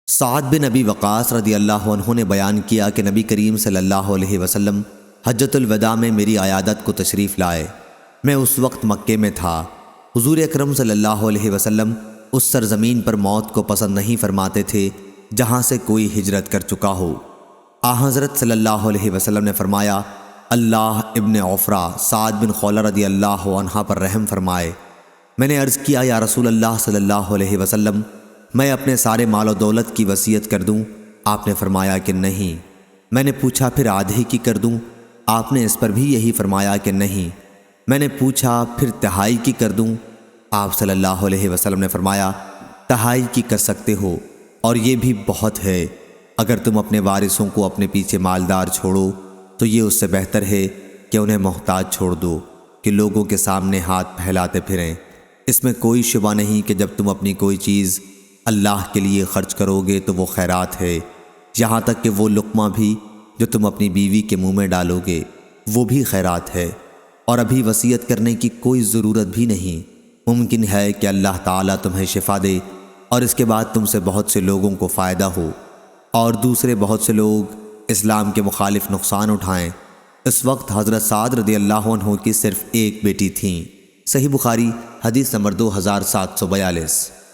سعد بن ابی وقاص رضی اللہ عنہ نے بیان کیا کہ نبی کریم صلی اللہ علیہ وسلم حجۃ الوداع میں میری عیادت کو تشریف لائے۔ میں اس وقت مکے میں تھا۔ حضور اکرم صلی اللہ علیہ وسلم اس سرزمین پر موت کو پسند نہیں فرماتے تھے جہاں سے کوئی ہجرت کر چکا ہو۔ حضرت صلی اللہ علیہ وسلم نے فرمایا، اللہ ابن عفرہ سعد بن خولہ رضی اللہ عنہ پر رحم فرمائے۔ میں نے عرض کیا، یا رسول اللہ صلی اللہ علیہ وسلم، میں اپنے سارے مال و دولت کی وصیت کر دوں؟ آپ نے فرمایا کہ نہیں۔ میں نے پوچھا، پھر آدھے کی کر دوں؟ آپ نے اس پر بھی یہی فرمایا کہ نہیں۔ میں نے پوچھا، پھر تہائی کی کر دوں؟ آپ صلی اللہ علیہ وسلم نے فرمایا، تہائی کی کر سکتے ہو، اور یہ بھی بہت ہے۔ اگر تم اپنے وارثوں کو اپنے پیچھے مالدار چھوڑو تو یہ اس سے بہتر ہے کہ انہیں محتاج چھوڑ دو کہ لوگوں کے سامنے ہاتھ پھیلاتے پھریں۔ اس میں کوئی شبہ نہیں کہ جب تم اپنی کوئی چیز اللہ کے لیے خرچ کرو گے تو وہ خیرات ہے، یہاں تک کہ وہ لقمہ بھی جو تم اپنی بیوی کے منہ میں ڈالو گے وہ بھی خیرات ہے۔ اور ابھی وصیت کرنے کی کوئی ضرورت بھی نہیں۔ ممکن ہے کہ اللہ تعالیٰ تمہیں شفا دے اور اس کے بعد تم سے بہت سے لوگوں کو فائدہ ہو اور دوسرے بہت سے لوگ اسلام کے مخالف نقصان اٹھائیں۔ اس وقت حضرت سعد رضی اللہ عنہ کی صرف ایک بیٹی تھیں۔ صحیح بخاری حدیث نمبر 2742۔